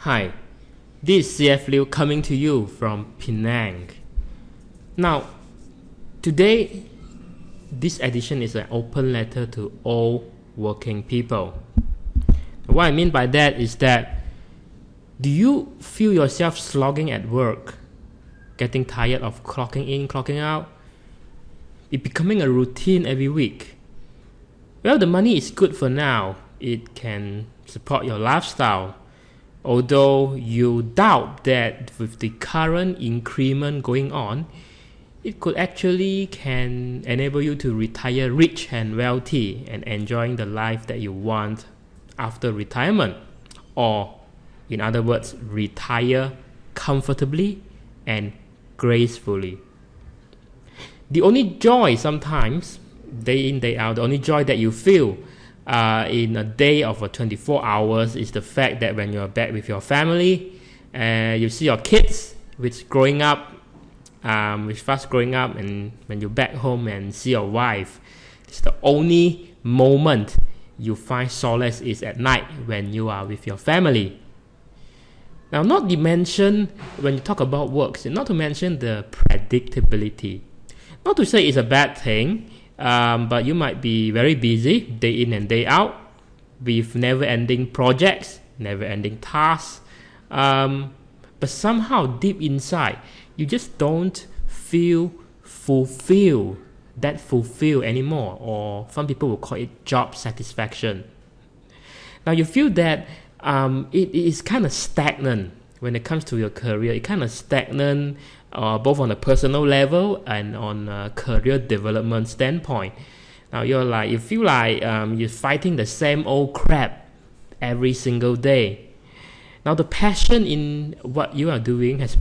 Hi, this is CF Lieu coming to you from Penang. Now, today, this edition is an open letter to all working people. What I mean by that is that, do you feel yourself slogging at work, getting tired of clocking in, clocking out? It becoming a routine every week. Well, the money is good for now. It can support your lifestyle. Although you doubt that with the current increment going on, it could actually can enable you to retire rich and wealthy and enjoying the life that you want after retirement. Or, in other words, retire comfortably and gracefully. The only joy sometimes, day in, day out, the only joy that you feel in a day of 24 hours is the fact that when you're back with your family, you see your kids, which growing up, which fast growing up, and when you're back home and see your wife, it's the only moment you find solace is at night when you are with your family. Now, not to mention, when you talk about works, not to mention the predictability. Not to say it's a bad thing, but you might be very busy day in and day out with never-ending projects, never-ending tasks, but somehow deep inside you just don't feel fulfilled anymore, or some people will call it job satisfaction. Now you feel that it is kind of stagnant when it comes to your career. It kind of stagnant both on a personal level and on a career development standpoint. Now you feel like you're fighting the same old crap every single day. Now the passion in what you are doing has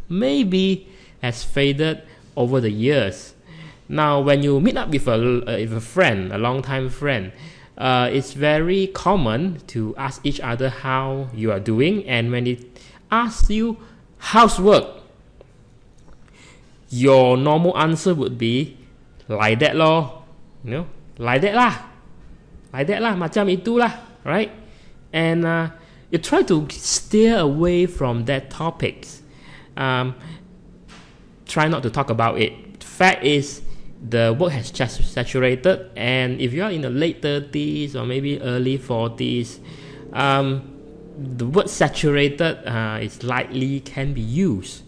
maybe faded over the years. Now when you meet up with a friend, a long-time friend, it's very common to ask each other how you are doing, and when it asks you how's work, your normal answer would be like that lor, like that lah, macam itulah, right? And you try to steer away from that topics. Try not to talk about it. The fact is, the work has just saturated, and if you are in the late 30s or maybe early 40s, the word saturated is likely can be used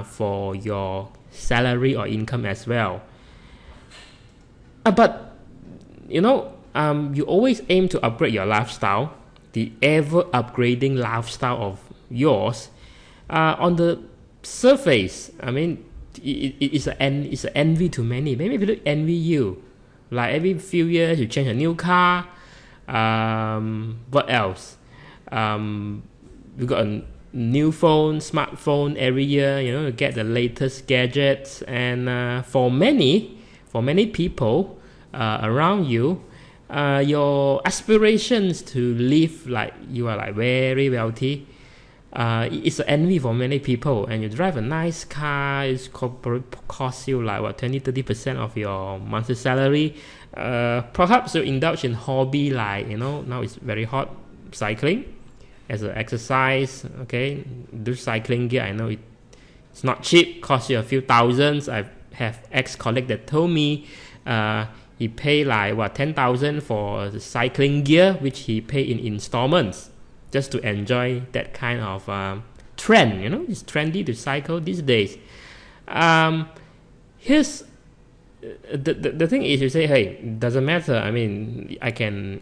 for your salary or income as well. But you always aim to upgrade your lifestyle, the ever upgrading lifestyle of yours. On the surface, I mean, it's an envy to many. Maybe people envy you. Like every few years you change a new car. What else? You got a new phone, smartphone every year. You get the latest gadgets. And for many people around you, your aspirations to live like you are like very wealthy. It's an envy for many people, and you drive a nice car. It's cost you like 20-30% of your monthly salary. Perhaps you indulge in hobby like now it's very hot, cycling as an exercise. Okay, do cycling gear. I know it's not cheap, costs you a few thousands. I have ex-colleague that told me he pay like 10,000 for the cycling gear, which he pay in installments, just to enjoy that kind of trend. It's trendy to cycle these days. Here's the thing is, you say, hey, it doesn't matter. I mean, I can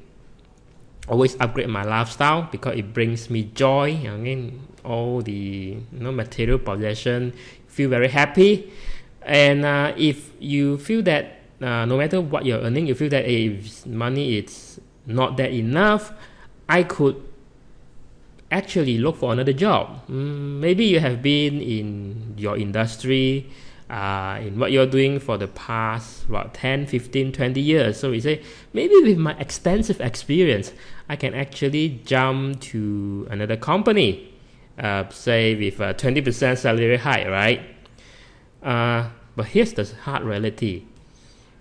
always upgrade my lifestyle because it brings me joy. I mean, all the material possession, feel very happy. And if you feel that no matter what you're earning, you feel that if money is not that enough, I could actually look for another job. Maybe you have been in your industry, in what you're doing for the past 10, 15, 20 years. So you say, maybe with my extensive experience, I can actually jump to another company, say with a 20% salary hike, right? But here's the hard reality.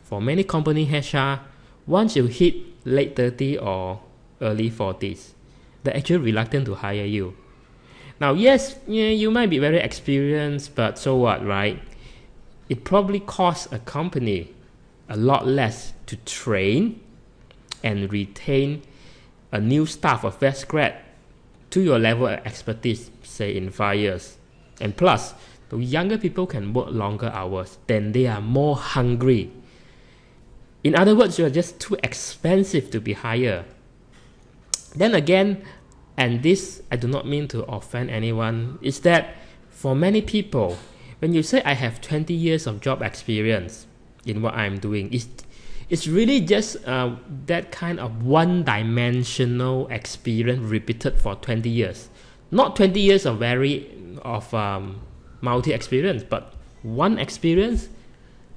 For many company HR, once you hit late 30 or early 40s, they're actually reluctant to hire you. Now, yes, you might be very experienced, but so what, right? It probably costs a company a lot less to train and retain a new staff of fresh grad to your level of expertise, say in 5 years. And plus, the younger people can work longer hours, then they are more hungry. In other words, you are just too expensive to be hired. Then again, and this I do not mean to offend anyone, is that for many people, when you say I have 20 years of job experience in what I'm doing, it's really just that kind of one-dimensional experience repeated for 20 years. Not 20 years of multi-experience, but one experience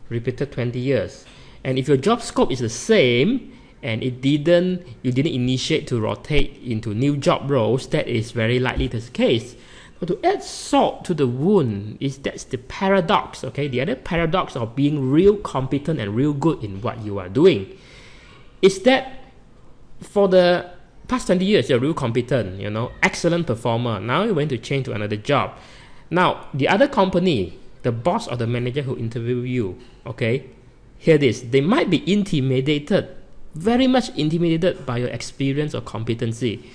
repeated 20 years. And if your job scope is the same, and you didn't initiate to rotate into new job roles, that is very likely the case. But to add salt to the wound that's the paradox, okay? The other paradox of being real competent and real good in what you are doing is that for the past 20 years, you're real competent, excellent performer. Now you're going to change to another job. Now, the other company, the boss or the manager who interviewed you, okay, hear this, they might be intimidated, very much intimidated by your experience or competency.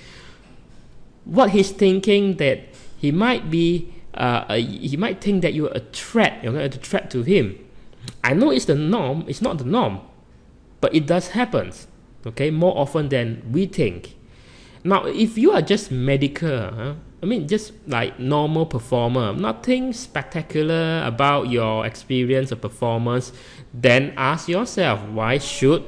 What he's thinking that he might think that you're a threat, a threat to him. I know it's the norm, it's not the norm, but it does happen, okay, more often than we think. Now, if you are just medical, just like normal performer, nothing spectacular about your experience or performance, then ask yourself, why should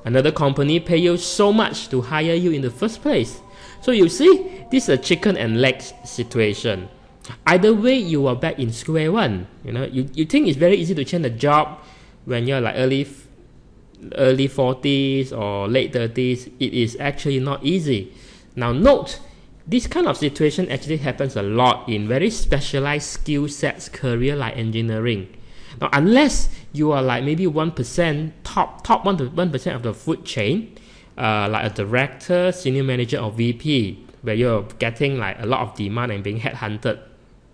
another company pay you so much to hire you in the first place? So you see, this is a chicken and leg situation. Either way, you are back in square one. You think it's very easy to change a job when you're like early 40s or late 30s. It is actually not easy. Now note, this kind of situation actually happens a lot in very specialized skill sets career like engineering. Now, unless you are like maybe 1%, top 1% of the food chain, like a director, senior manager, or VP, where you're getting like a lot of demand and being headhunted,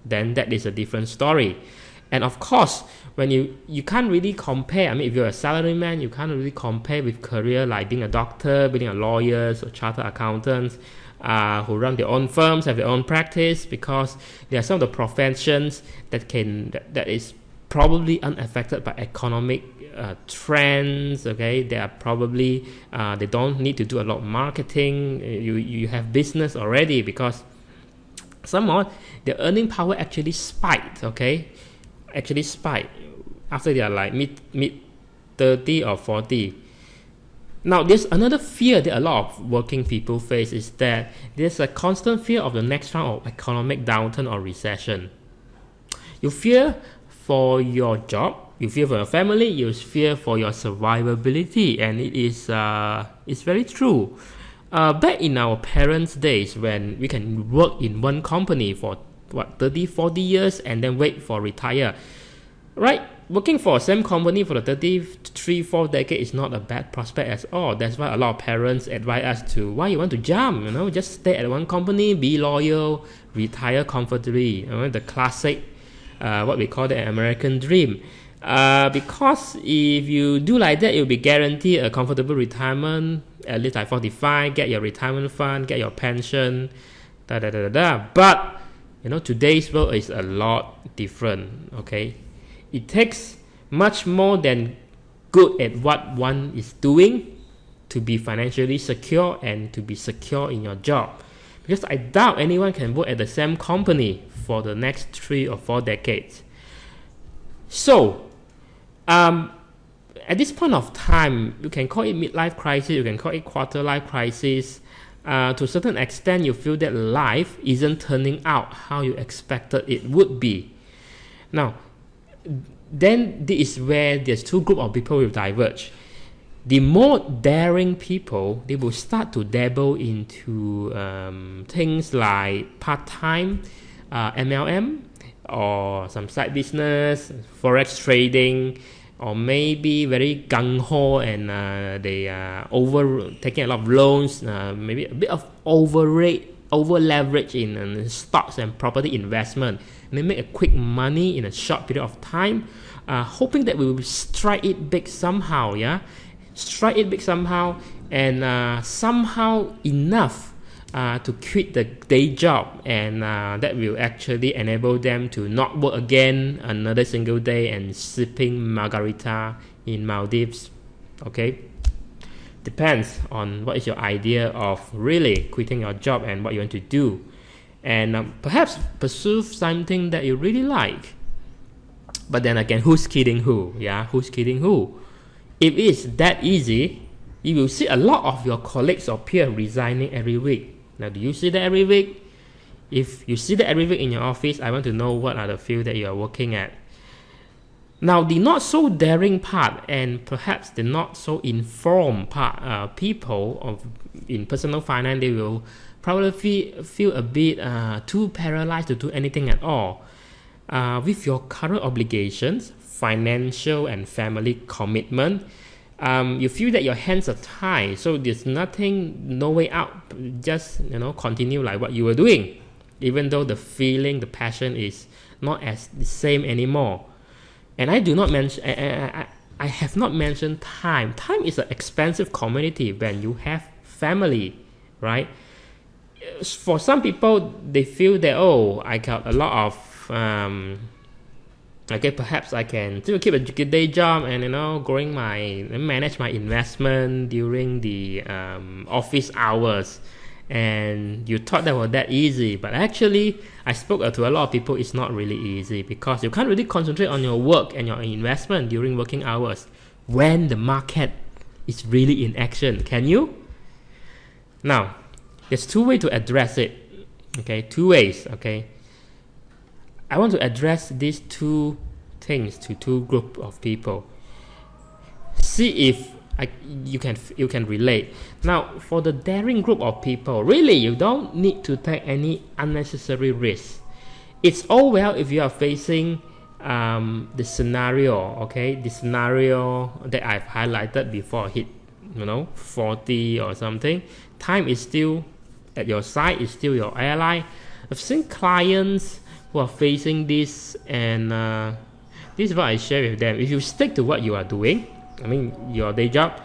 then that is a different story. And of course, when you can't really compare, if you're a salaryman, you can't really compare with career like being a doctor, being a lawyer, or chartered accountants, who run their own firms, have their own practice, because there are some of the professions that is probably unaffected by economic trends. Okay, they are probably they don't need to do a lot of marketing. You have business already, because somehow their earning power actually spiked. Okay, actually spiked after they are like mid 30 or 40. Now, there's another fear that a lot of working people face, is that there's a constant fear of the next round of economic downturn or recession. You fear for your job, you fear for your family, you fear for your survivability, and it's very true. Back in our parents' days, when we can work in one company for 30, 40 years and then wait for retire, right? Working for the same company for the 33, 4 decades is not a bad prospect at all. That's why a lot of parents advise us to, why you want to jump? Just stay at one company, be loyal, retire comfortably. The classic, what we call the American dream. Because if you do like that, you'll be guaranteed a comfortable retirement, at least like 45, get your retirement fund, get your pension, But, today's world is a lot different, okay? It takes much more than good at what one is doing to be financially secure and to be secure in your job. Because I doubt anyone can work at the same company for the next 3 or 4 decades. So, at this point of time, you can call it midlife crisis, you can call it quarter life crisis. To a certain extent, you feel that life isn't turning out how you expected it would be. Now, then this is where there's two groups of people will diverge. The more daring people, they will start to dabble into things like part-time MLM, or some side business, forex trading, or maybe very gung-ho and they are taking a lot of loans, maybe a bit of overrate over leverage in stocks and property investment, and they make a quick money in a short period of time, hoping that we will strike it big somehow, strike it big somehow, and somehow enough to quit the day job, and that will actually enable them to not work again another single day and sipping margarita in Maldives. Okay, depends on what is your idea of really quitting your job and what you want to do, and perhaps pursue something that you really like. But then again, who's kidding who? Who's kidding who? If it's that easy, you will see a lot of your colleagues or peers resigning every week. Now, do you see that every week? If you see that every week in your office, I want to know what are the fields that you are working at. Now, the not so daring part and perhaps the not so informed part, people in personal finance, they will probably feel a bit too paralyzed to do anything at all. With your current obligations, financial and family commitment, you feel that your hands are tied, so there's no way out. Just continue like what you were doing, even though the feeling, the passion is not as the same anymore. And I do not mention, I have not mentioned time. Time is an expensive commodity when you have family, right? For some people, they feel that I got a lot of perhaps I can still keep a good day job and manage my investment during the office hours. And you thought that was that easy, but actually I spoke to a lot of people. It's not really easy, because you can't really concentrate on your work and your investment during working hours when the market is really in action. Can you? Now, there's two ways to address it. Okay, two ways. Okay, I want to address these two things to two groups of people. See if you can relate. Now, for the daring group of people, really you don't need to take any unnecessary risks. It's all well if you are facing the scenario, the scenario that I've highlighted before, hit 40 or something. Time is still at your side, it's still your ally. I've seen clients who are facing this, and this is what I share with them. If you stick to what you are doing, your day job,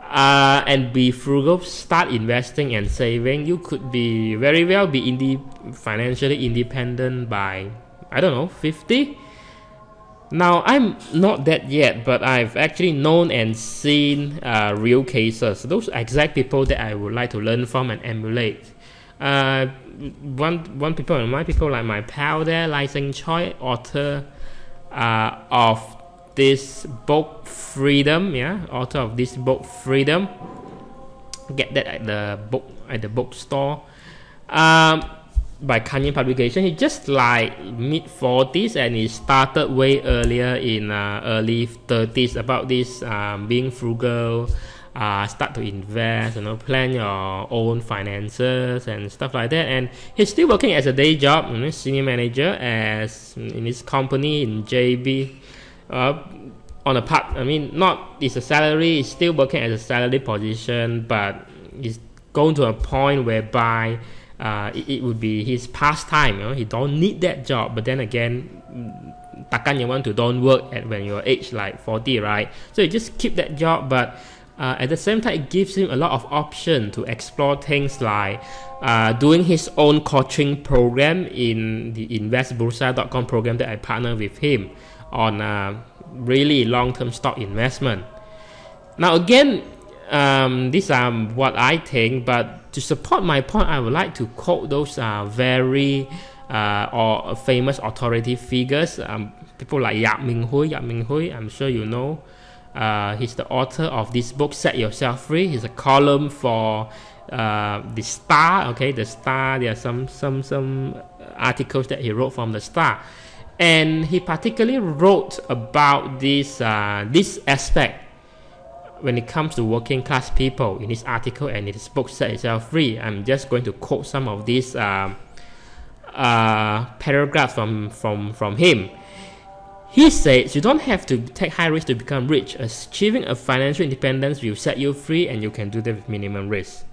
and be frugal, start investing and saving, you could be very well be financially independent by 50. Now, I'm not that yet, but I've actually known and seen real cases. Those are exact people that I would like to learn from and emulate. One people like my pal there, Lai Seng Choi, author of this book Freedom, author of this book Freedom. Get that at the bookstore. By Kanye Publication. He just like mid-40s, and he started way earlier in early 30s about this being frugal, start to invest, plan your own finances and stuff like that. And he's still working as a day job, senior manager in his company in JB. On a part, not it's a salary, he's still working as a salary position, but he's going to a point whereby it would be his pastime. He don't need that job, but then again, takkan you want to don't work when you're age like 40, right? So you just keep that job, but at the same time, it gives him a lot of option to explore things like doing his own coaching program in the investbursa.com program that I partner with him on really long-term stock investment. Now again, these are what I think, but to support my point, I would like to quote those very or famous authority figures, people like Yap Ming Hui. I'm sure you know. He's the author of this book, Set Yourself Free. He's a column for the Star. The Star. There are some articles that he wrote from the Star, and he particularly wrote about this aspect when it comes to working class people in his article and in his book, Set Yourself Free. I'm just going to quote some of these paragraphs from him. He says, you don't have to take high risk to become rich. Achieving a financial independence will set you free, and you can do that with minimum risk.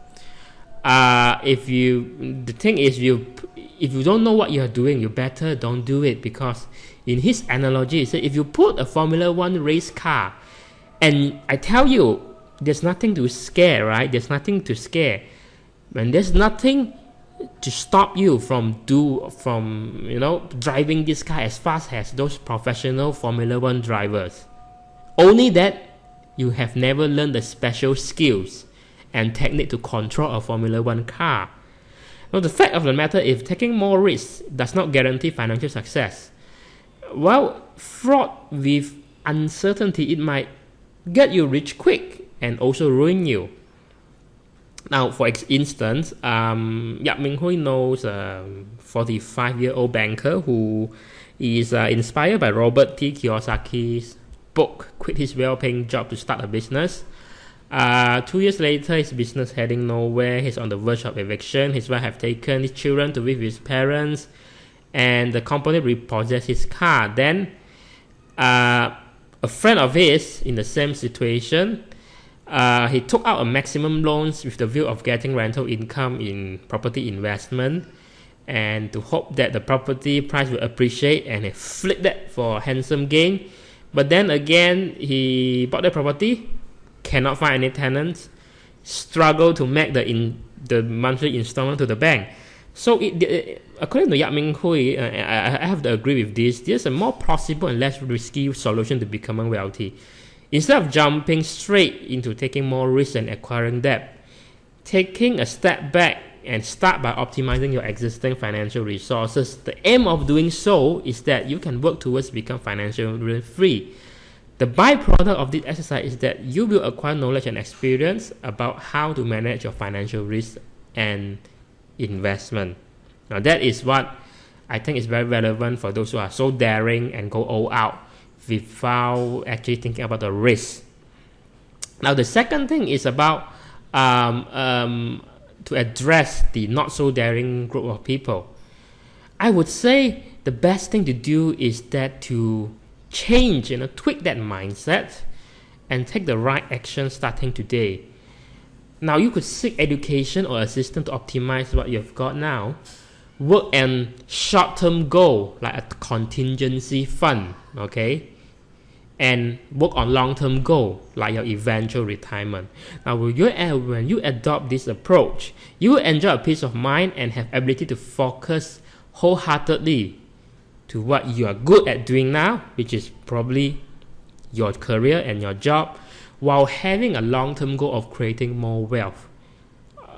The thing is, if you don't know what you're doing, you better don't do it, because in his analogy, he said if you put a Formula One race car, and I tell you, there's nothing to scare, right? There's nothing to scare, and there's nothing to stop you from driving this car as fast as those professional Formula One drivers. Only that you have never learned the special skills and technique to control a Formula One car. Now, the fact of the matter is, taking more risks does not guarantee financial success. While fraught with uncertainty, it might get you rich quick and also ruin you. Now, for instance, Yap Ming Hui knows a 45-year-old banker who is inspired by Robert T. Kiyosaki's book, Quit His Well-Paying Job to Start a Business. 2 years later, his business heading nowhere. He's on the verge of eviction. His wife have taken his children to live with his parents, and the company repossessed his car. Then, a friend of his in the same situation, he took out a maximum loans with the view of getting rental income in property investment, and to hope that the property price will appreciate, and he flipped that for a handsome gain. But then again, he bought the property, cannot find any tenants, struggle to make the monthly installment to the bank. So according to Yap Ming Hui, I have to agree with this. There's a more plausible and less risky solution to becoming wealthy. Instead of jumping straight into taking more risks and acquiring debt, taking a step back and start by optimizing your existing financial resources. The aim of doing so is that you can work towards become financially free. The byproduct of this exercise is that you will acquire knowledge and experience about how to manage your financial risk and investment. Now, that is what I think is very relevant for those who are so daring and go all out without actually thinking about the risk. Now, the second thing is about to address the not so daring group of people. I would say the best thing to do is that to change, tweak that mindset and take the right action starting today. Now, you could seek education or assistance to optimize what you've got now. Work on short-term goal like a contingency fund, okay? And work on long-term goal like your eventual retirement. Now, when you adopt this approach, you will enjoy a peace of mind and have ability to focus wholeheartedly to what you are good at doing now, which is probably your career and your job, while having a long-term goal of creating more wealth,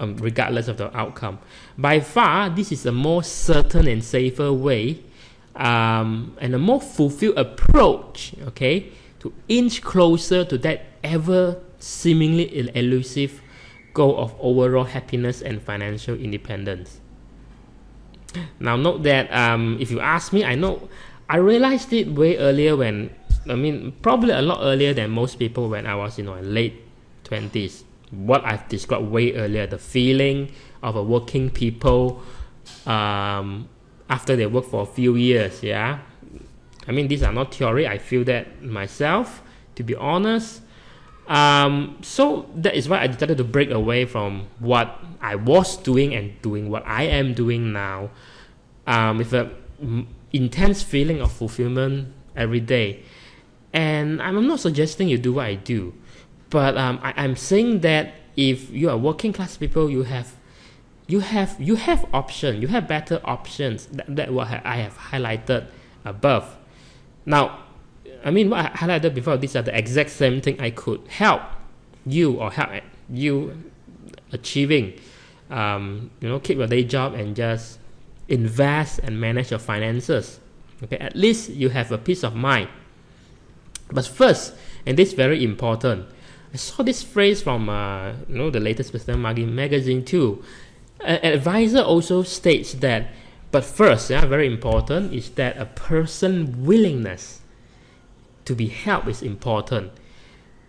regardless of the outcome. By far, this is a more certain and safer way and a more fulfilled approach, okay, to inch closer to that ever seemingly elusive goal of overall happiness and financial independence. Now, note that if you ask me, I realized it way earlier probably a lot earlier than most people when I was in my late 20s. What I've described way earlier, the feeling of a working people after they work for a few years, yeah. These are not theory. I feel that myself, to be honest. So that is why I decided to break away from what I was doing and doing what I am doing now, with an intense feeling of fulfillment every day. And I'm not suggesting you do what I do, but I'm saying that if you are working class people, you have options. You have better options. That what I have highlighted above. Now, what I highlighted before, these are the exact same thing I could help you or help you achieving. Keep your day job and just invest and manage your finances. Okay, at least you have a peace of mind. But first, and this is very important, I saw this phrase from the latest Business magazine too. An advisor also states that, but first, very important, is that a person's willingness to be helped is important.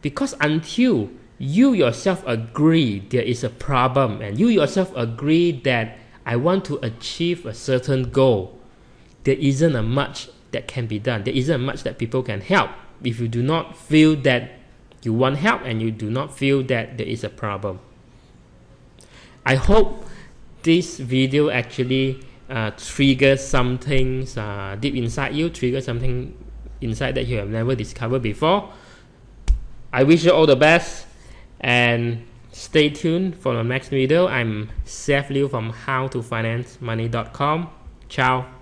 Because until you yourself agree there is a problem and you yourself agree that I want to achieve a certain goal, there isn't much that can be done. There isn't much that people can help if you do not feel that you want help and you do not feel that there is a problem. I hope this video actually triggers something deep inside you, trigger something inside that you have never discovered before. I wish you all the best and stay tuned for the next video. I'm Lieu from howtofinancemoney.com. Ciao.